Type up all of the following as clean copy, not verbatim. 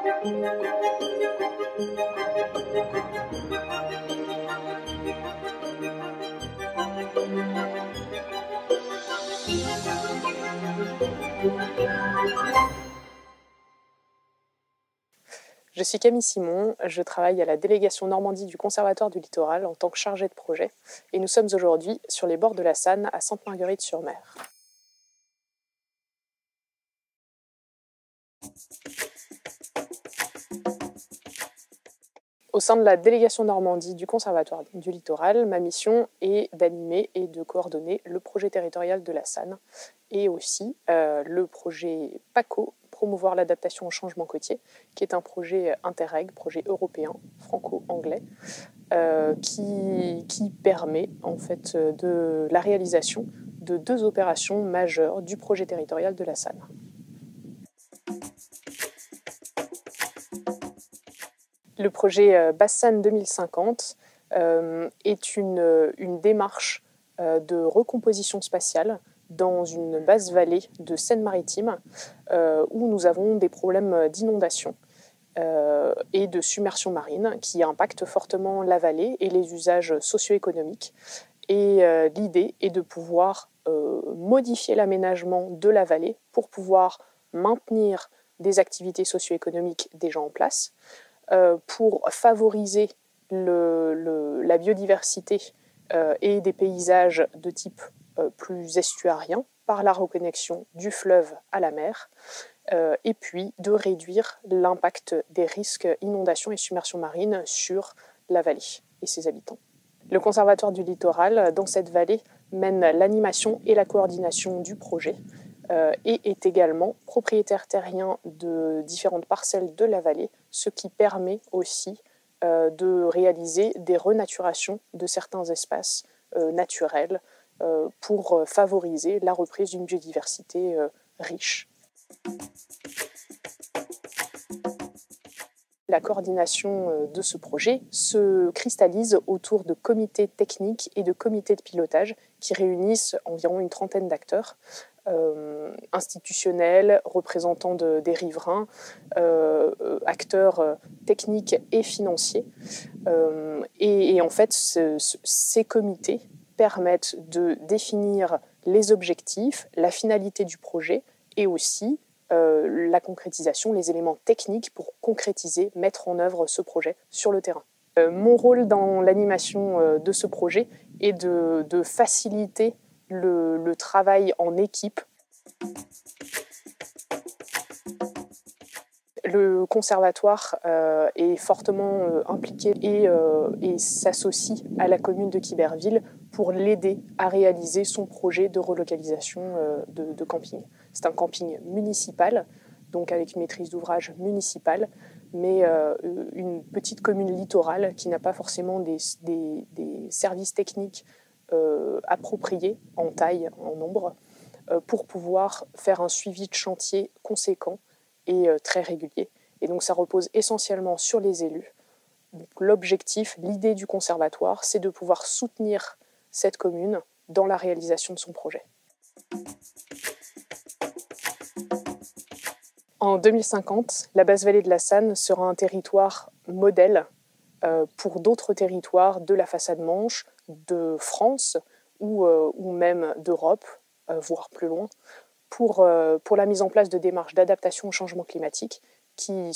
Je suis Camille Simon, je travaille à la délégation Normandie du Conservatoire du Littoral en tant que chargée de projet et nous sommes aujourd'hui sur les bords de la Sanne à Sainte-Marguerite-sur-Mer. Au sein de la délégation Normandie du Conservatoire du Littoral, ma mission est d'animer et de coordonner le projet territorial de la Sanne et aussi le projet PACO, promouvoir l'adaptation au changement côtier, qui est un projet Interreg, projet européen, franco-anglais, qui permet en fait de la réalisation de 2 opérations majeures du projet territorial de la Sanne. Le projet Basse-Sanne 2050 est une démarche de recomposition spatiale dans une basse vallée de Seine-Maritime où nous avons des problèmes d'inondation et de submersion marine qui impactent fortement la vallée et les usages socio-économiques. Et l'idée est de pouvoir modifier l'aménagement de la vallée pour pouvoir maintenir des activités socio-économiques déjà en place, pour favoriser la biodiversité et des paysages de type plus estuarien par la reconnexion du fleuve à la mer, et puis de réduire l'impact des risques inondations et submersion marine sur la vallée et ses habitants. Le Conservatoire du Littoral, dans cette vallée, mène l'animation et la coordination du projet et est également propriétaire terrien de différentes parcelles de la vallée, ce qui permet aussi de réaliser des renaturations de certains espaces naturels pour favoriser la reprise d'une biodiversité riche. La coordination de ce projet se cristallise autour de comités techniques et de comités de pilotage qui réunissent environ une trentaine d'acteurs, institutionnels, représentants des riverains, acteurs techniques et financiers. Et en fait, ces comités permettent de définir les objectifs, la finalité du projet et aussi la concrétisation, les éléments techniques pour concrétiser, mettre en œuvre ce projet sur le terrain. Mon rôle dans l'animation de ce projet est de faciliter le travail en équipe. Le conservatoire est fortement impliqué et s'associe à la commune de Quiberville pour l'aider à réaliser son projet de relocalisation de camping. C'est un camping municipal, donc avec une maîtrise d'ouvrage municipale, mais une petite commune littorale qui n'a pas forcément des services techniques appropriés en taille, en nombre, pour pouvoir faire un suivi de chantier conséquent et très régulier. Et donc ça repose essentiellement sur les élus. Donc, l'objectif, l'idée du conservatoire, c'est de pouvoir soutenir cette commune dans la réalisation de son projet. En 2050, la basse vallée de la Sanne sera un territoire modèle pour d'autres territoires de la façade Manche, de France ou même d'Europe, voire plus loin, pour la mise en place de démarches d'adaptation au changement climatique qui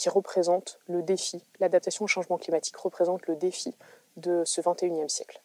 représentent le défi. L'adaptation au changement climatique représente le défi de ce XXIe siècle.